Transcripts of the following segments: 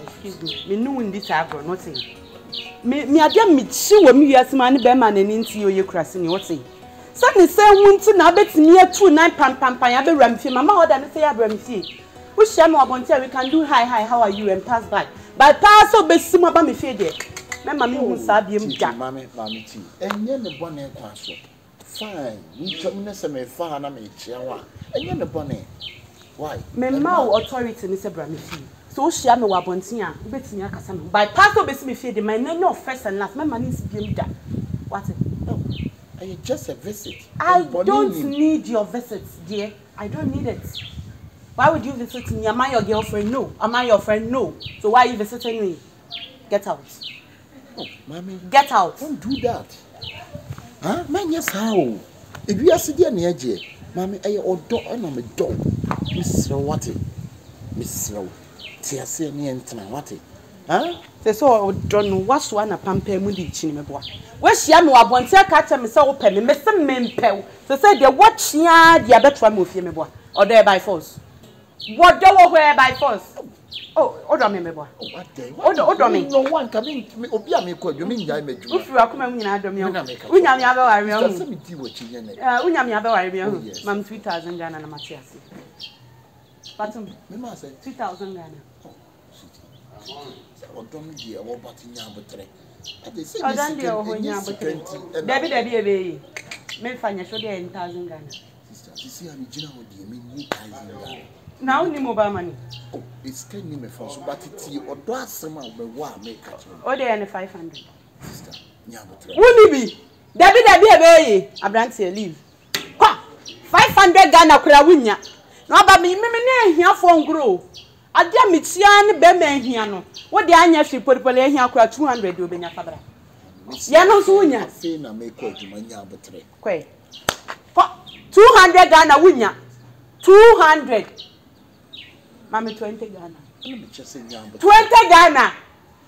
Excuse me. Me know in this agro, not say. Me adem me chi wo me wiase ma ne be ma na ni nti oye krase ni what say. Sani say wunti na betimi atu 9 pam ya be ramfie mama order me say ya ramfie. We share me abontia we can do hi how are you and pass by. But pass so be simo ba me fie there. Me ma me hu sa biem ja. Mama ti. Enye ne bone kwa so. Fine. We come na se me fa na me chia wa. Enye ne bone. Why? Me ma authority ni se bra me fie. So share me wa abontia we betimi akasa me. By pass so be simo fie there my no first and last. Me ma ni biem ja. What? No. It's just a visit. I don't need your visits, dear. I don't need it. Why would you visit me? Am I your girlfriend? No. Am I your friend? No. So why are you visiting me? Get out. Oh, mommy. Get out. Don't do that. Huh? Man, yes, how? If you are sitting near J, mommy, I odo and I'm a dog. Miss Rawati. Miss Raw. Tia near Tanawati. Huh? So don't know what's one a pamper moody chinimeboa. Where she am wa bontia catch me so open me miss some mempel. So say the watch ya the betra move me boy. Or there by force. What do where by force? Oh, order me boy. What day? Order me. No one come in me obia me call you mean I make you. If you are coming in Adam, unya me aba worry on. Let me see what you unya me aba worry on. Mam 2000 Ghana na Matiasi. Patum. Me ma say 2000 Ghana. Don't dear, what but in Yabutre. I don't dear, when Yabutre. Debbie, baby. May find a show there in 1,000 Ghana. Sister, you see, I'm general, you mean 1,000 Ghana. Now, any mobile money. Oh, it's 10 name for so, but it's you or does some of the war make it. Oh, they are 500. Sister, Yabutre. Wouldn't it be? Debbie, baby, I branch here, leave. 500 Ghana, Kurawinya. No, but me, here for grow. Adia mitian be me hia no wo de anya hwe polipole hia akura 200 de obenya fabra ya no so wunya fe na me ko aduma nya abotre kwe 200 Ghana wunya 200 mama 20 Ghana na me chese nya abotre 20 Ghana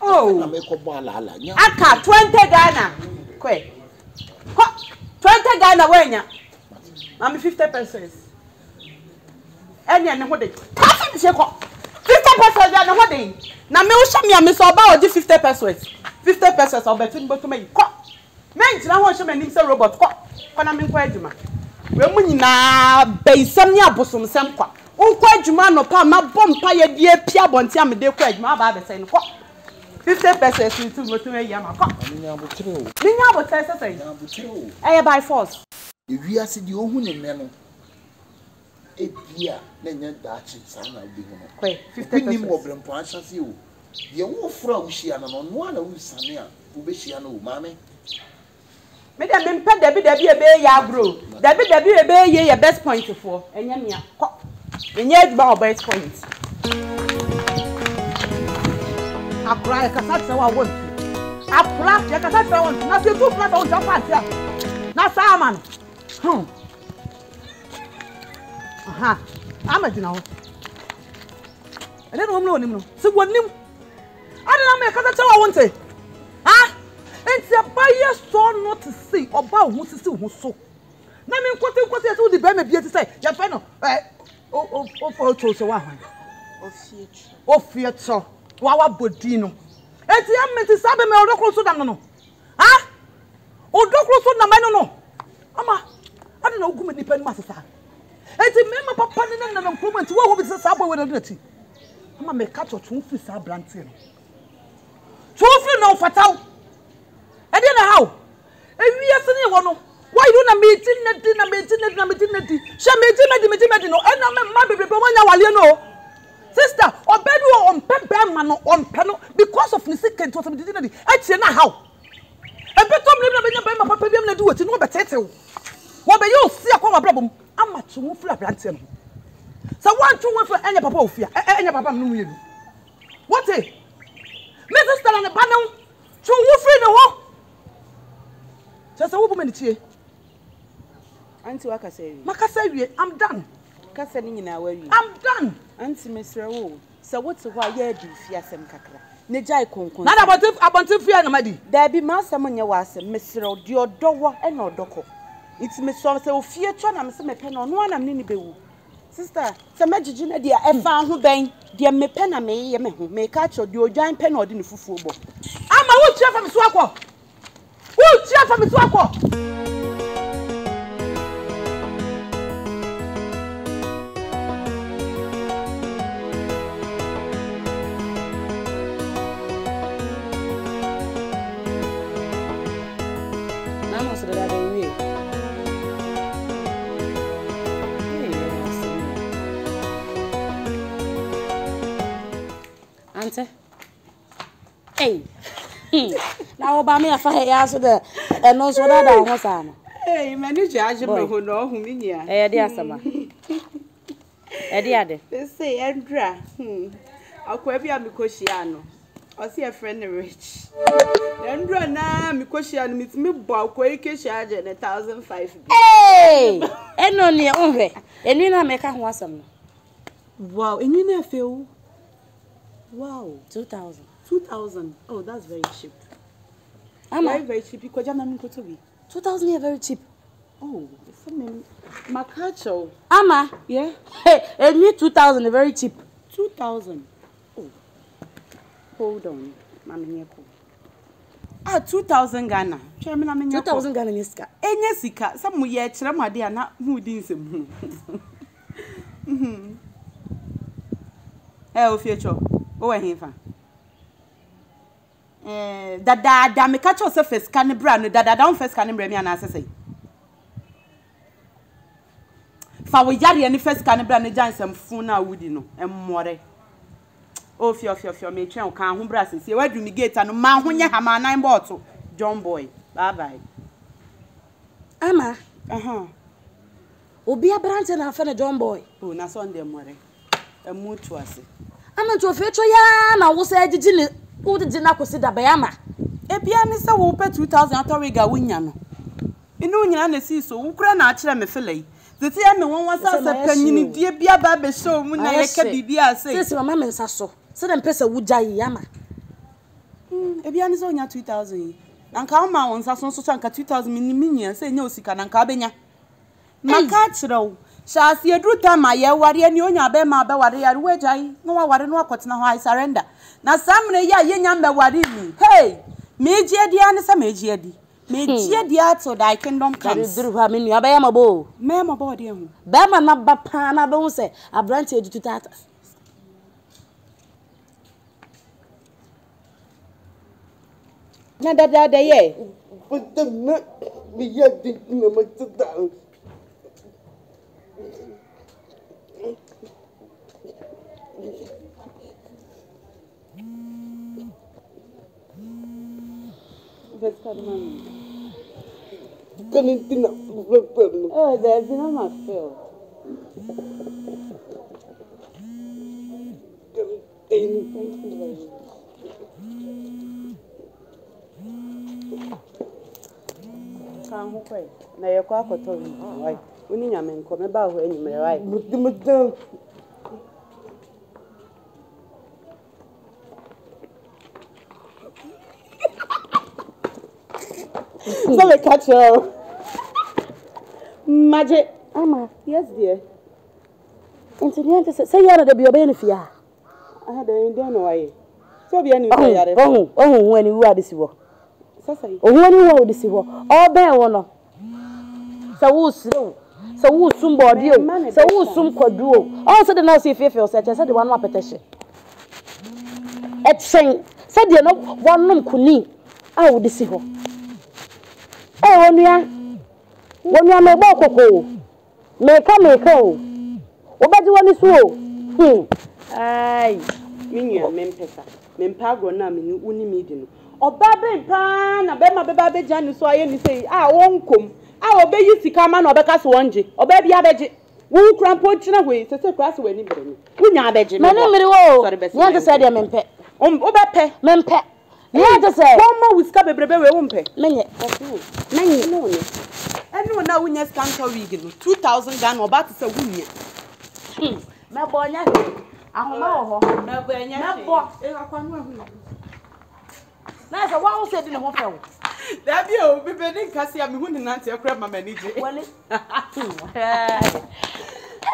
oh na me ko bo ala nya aka 20 Ghana kwe 20 Ghana wenya mama 50 pesos enya ne ho de pass se ko 50 pesos ya na what dey na me wo sha me am so ba o di 50 pesos 50 pesos o betu botu me ko me njira ho sha me nim se robot ko na me nko adwuma we mu nyina beisam ni abosom sem kwa nko adwuma no pa ma bompa ye die pia bonti am de ko adwuma ba be sai no ko 50 pesos ni tu botu me ya ma ko ni nya abotre o ni nya abotre se sai nya abotre o eh by force e wiase di ohu ne me no ebia na nya daachi sana obi ho kwe 50 pesos ni mo brempo anhyase o ye wo fra wo hia no no na wo sane a wo be hia no o mame me dem me pɛ Debbie ebe ya bro Debbie ebe ye best point for enya me a enye adba o best point akra ya kasa tse wa won akra ya kasa tse won na se tu flat on jump atia na saman aha amagina ho ene no mo nim no se wonim adena me kasa tse wa won te ha enti abaye so not to see oba hu sisi hu so na me nkote so di be me bie ti say ya fe no o fo to so wa hwan o fietro wa bodi no enti ameti sabe me odokro so dam no ha odokro so na me no ama adena ogu me nipa ni masesa enti me ma papa ni na nkomo enti wo bi se sabo we na dati ama me ka to tun fi sa brante no so fi no fataw I didn't know how. If we are saying one, why do not meeting it? She made no, and I'm baby, but when you know, sister, or bedu on pepper on panel because of Nisik and Totem dignity. I say now how. A better living my papa didn't do it, no better. What be you see a problem? I'm much too flat planting. So one, 2 1 for any papa of fear, any papa knew you. What a Mrs. Stan on the panel, 2 free the walk. Just a woman here. Auntie Wakaseri. Makaseri, I'm done. Kasani na where you. I'm done. Auntie Mr. Wo. So what's why you do fiasem kakra. Nejai konkon. Not about fear no madi. There be master money was Mr. Dio Dowa and no doko. It's Miss Somse fear chon am se me pen on one am nini bewu. Sister, some magician dear, I found who bang, dear me pen and me, me catch or do giant pen or dinner for football. I'm a wood chef from Swako. Wood chef from Swako. Hey. Now about me, I find answer the and no so that I was on. Hey, manager, I who know whom in here. Eh, dear summer. Eh, dear, they say, Andra. I'll quite be a Mikoshiano. I'll see a friend rich. Andra na Mikoshian meets me, Bob Quake charge and 1,500. Hey! And no near over. And you know, make a wassom. Wow, and you never feel. Wow, 2,000. 2,000. Oh, that's very cheap. I'm very cheap because I'm not going to be. 2,000 is very cheap. Oh, something. Macacho. Ama. Yeah. Hey, and me 2,000 is very cheap. 2,000. Oh. Hold on, Mammy. 2,000 Ghana. 2,000 Ghana niska. Enya sika. Some year chama dia na who dinsim. Eh, Ofiecho. O we hinfa. Dada me catch yourself first can bra no dada down first can bra me ana asese. Fa wo yare ani first can bra no jansem fun na wudi no emmore. Ofio me twen kan ho bra sese. Wadu mi gate no ma ho nye hama nan bottle. John boy. Bye bye. Ama. Obi abrante na fa na John boy. Oh, na Sunday more. Emu to ase. Ama to Ofiecho ya na wo se agigi ne wo de na kosi da bayama. Ebia ni se wo pe 2,000 atoriga wunya no. Inu nyina na si so wo kura na akire me felai. Zeti ya me won wasa sa panyini die bia ba be show mu na ye ka bibia sei. Sisi mama me nsa so. Se dem pesa wuja yi ama. Ebia ni so nya 2,000. Anka o ma won nsa so so anka 2,000 minya se nya osika na anka abenya. Maka akire Shasi edruta ma ye ware ni onya be ma be ware ya wejai no wa ware no akotena ho I surrender na samre ya ye nya me ware mi hey meji edi ani sa meji edi meji edi ato thy kingdom comes duru ha me nua be ya mabo me mabo de hu be ma na ba pa na be hu se abrante edutu tata na dada ye but the me ye di me ma tata Oh, there's no more feel. Thank you very much. Can't wait. Now you're quite a toy. We need a man come about when you may right. So we catch you. Magic. Ama. Yes, dear. Enti ni ante say yara da bi obey ni fia. Ah, da ndo no waye. So bi ani say yara. Oh, when you are this wo. Sasa. Oh, when you are this wo. Oh, be wo no. Sa wo siro. Sa wo sum body o. Sa wo sum kwadu o. Oh, so the now say fefe o say the one wa petition. Et sen. Say the no one num kuni. Ah, wo this ho. Eh, wonua me bo kokko. Meka o. Obaji woni so. Ai, minua mempesa. Mempagro na me uni mi di no. Oba be pa na be ma be ba be jani so aye ni sei. Ah, wonkom. Ah, obeyi sika ma na obeka so wonje. Oba bia beje. Wo krampo china hwe sese kwa so wani bere ni. Wunya beje me. Mane mmiri wo. Nya say de mempe. Obepe. Mempe. Nya say. Woma wiska bebrebe we wompe. Menye. Menye no ni. Enu na wunya skanka wig no 2,000 Ghana oba to say wunya. Me bo nya. Ahoma wo ho. Me bo nya. Me bo. E akwa no ahu. Na say wa wo say di ne ho fe wo. Da bi o bebe ni nkase a me hu ni nante ekra mama ni je. Wale.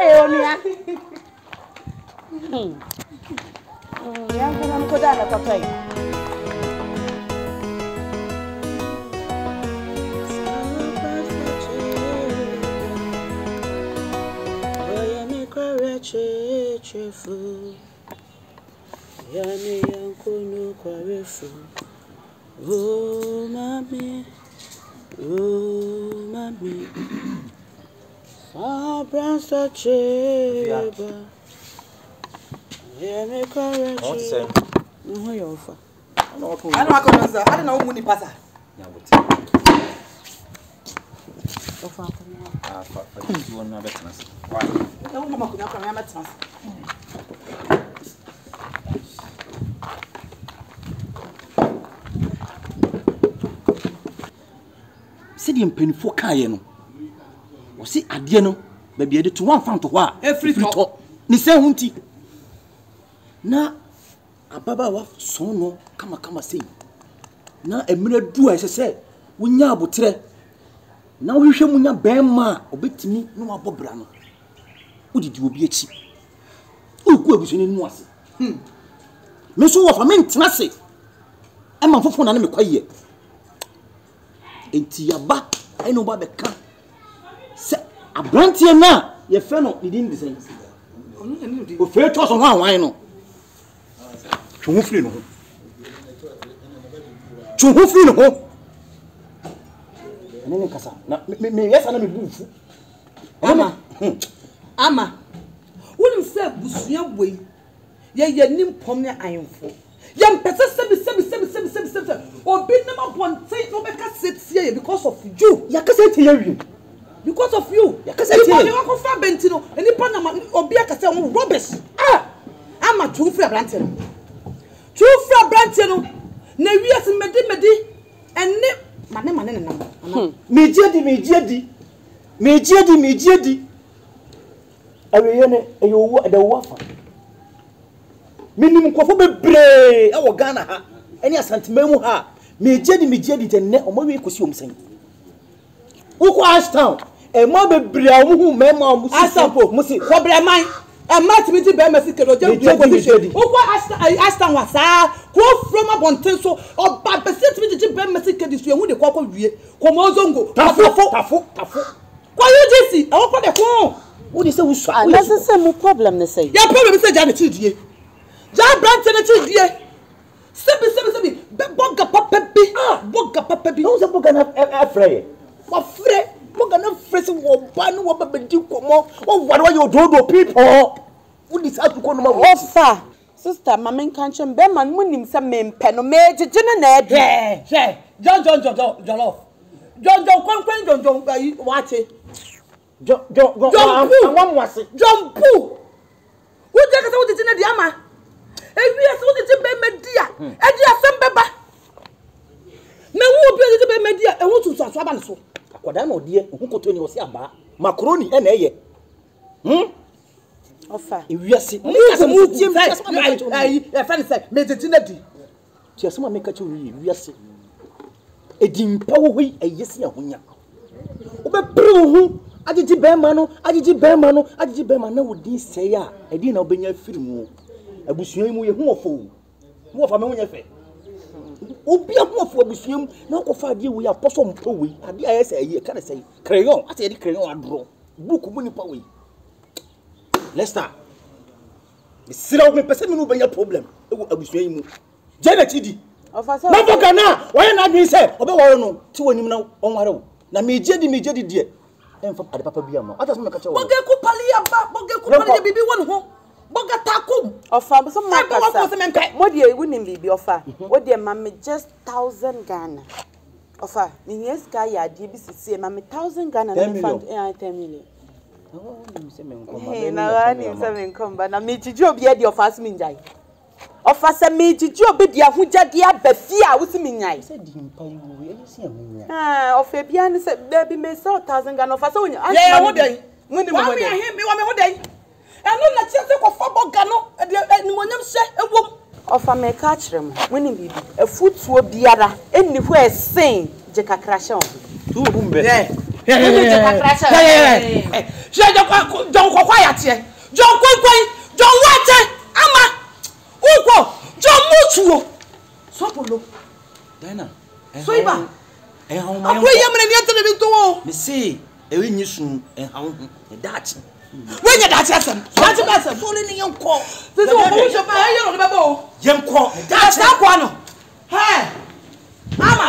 Eh onia. Yang kana ko dala ko tay. Chefu yani yankono kwa refu oh mami Sabransa cheba yani kwa refu no yofa I don't know who ni pasa ofa you want to better us. no mama kuna kwa mama tsans Sidi mpenifo kaye no wo si ade no ba bia de to wan fa to ho a efri to ni se hunti na ababa wa so no kama sei na emira du a sese wonya abotre na wo hwehwe munya bema obetimi no wabobra no udidi obi echi ugu abusu ni nu ase me so wo fa me ntena se e ma fofo na me kwaye enti yaba ai no ba be ka se abrantie na ye fe no didin disen o fe to so ho anwan no twu firi no ho nene kasa na me yesa na me bufu ama wonim se busua boi ye nim pom ne ayemfo ye mpese sebi obi nem abonten no be ka setie because of you ya kasa tie wi because of you ya kasa tie you go fa benti no enipa na obi akasa wo rubbish ama twufra brante no na wiase medi enne mane nam mejiedi aweye ne eyo da wafa minim kwofo bebre e wo Ghana ha eni asantemamu ha mejiedi tenne omawe kosi omsan uko Ashtown e ma bebre a omu mema omu asampo musi kobreman e ma timiti be mesi kedo je uko Ashtown wasa ko from abonten so oba besi timiti be mesi kedo so ehu de kokko wie ko mozongo tafo kwa UGC e wo de ko wo de se wo so na se mu problem ne say ya problem se ja de chidie ja brant ne chidie sebi be boga papa bi no se boga na afre wa fre boga na fre se wo ba no wo babedi komo wo ware wa yo dodo people wo di sa ko no ma wo Ofa sister mama nkanche be man munim se mempe no mejeje na adu John jollof John ayi wache John Pu Uje ka se wo titi na di ama ewi ase wo titi be media e di asem beba me wo bi titi be media e wo tutu aso aba ne so akwada na odie ohukoto ni wo se aba macaroni e na eye Ofa ewi ase mu tim ayi e fa ne say me titi na di ti asema me ka che ewi ase edimpa wo hoi eyesi ahonya wo be bru hu agigi bema no na wodi sei a edi na obenya firi mu abusua mu ye hu ofo me hunya fe obi hu ofo abusua mu na okofa ade wi aposo mpo wi ade ayese ayi ka na sei crayon ate edi crayon adro book mu nipa wi Lester sira wo me pese me no obenya problem ewu abusua mu jena chidi Ofa so na boka na wo na adwin se obe wo no ti wonim na onware wo na meje die emfa ade papa bia ma ata so me ka che wo boga ku pali bibi won ho boga takum Ofa so makasa modi wunim bibi Ofa wodi ma me just 1000 Ghana Ofa ni yes ka ya die bi sisi ma me 1000 Ghana na fund 10 million ni se me nkomba na wani se me nkomba na me jiji obi e di Ofa asimi njai Ofa se me jiji obi di ahujade abafia wusimi nyai se di mpa yu ye si ahunya Ofa bia ni se baby me 1000 Ghana Ofa so nya yeah wo dey muni wa me ahim me wa me ho dey eno na tie se ko fa boga no ni monyam hye ewom Ofa me ka kirem muni bibi afutuo biara eni hu esen je kakra hye on tu bumbe John Quiet, John Quay, John Water, Ama, Uko, John Mutuo, Sopolo, Dana, Soiba, and how my way, to me say, a win you soon, and how that. When you're that's a falling young call. This is what young call. That's not one. Hey, Mama.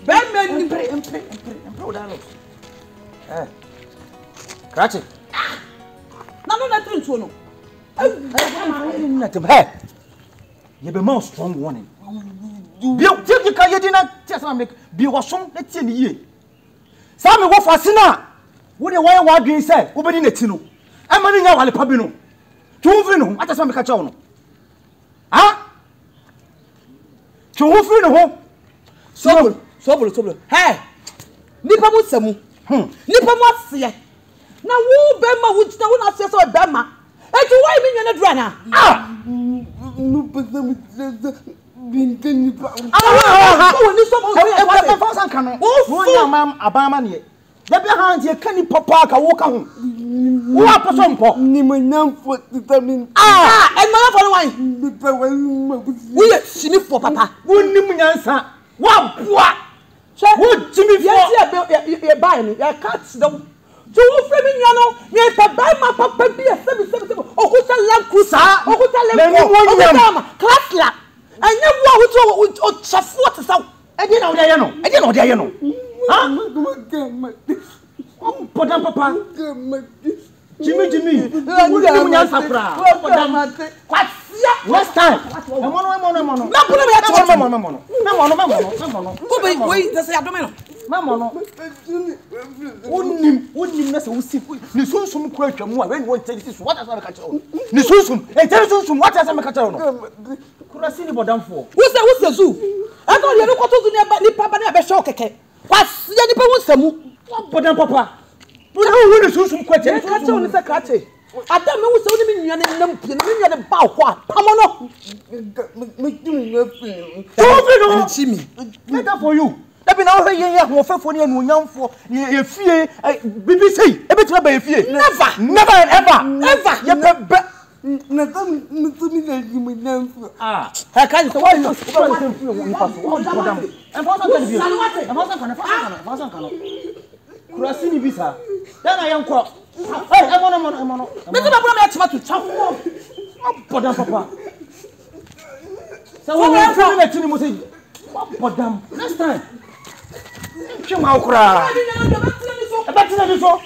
Batman, Cratchit. no, nothing to know. You be more strong warning. You can you dinner just make be was some let's in the year. Some go for sinner. What the way what you say, opening the tino. I'm running out of the pabino. Two, I just want to catch on. Ah? To who no home? Sobolo. Hey, Nipa Musamu. Nipa Masia. Now, who Bema would not say so a Bema? And to why me in a drana? Ah! The behind your canny papa can walk home. Who are some pop? Nimanam for determine. Ah, and my other one. We are sinning for papa. Wouldn't answer. What? Would Jimmy buy me? I can't them. To framing Yano, yes, I buy my papa be a 777 or who's a lamp cruiser or who's a lamp classla. I never would chaff out. I didn't know. Huh? Papa. Jimmy. Next time. Adam me wusa oni me nnuane nam pie na me nnuane ba ho a pamono me dumi no afin no chimi better for you that be now yen ya hofefo ne anu nyamfo ye fie BBC e betima ba ye fie never and ever ye pe na tam me na jimi namfo ah ha ka so why no Kurasini bisa. Dana yanko. Hey, emono. Me to na me chima to chafo. Podam papa. So we are me tini mo say. Podam. Next time. Chima okra. E ba tina ni so.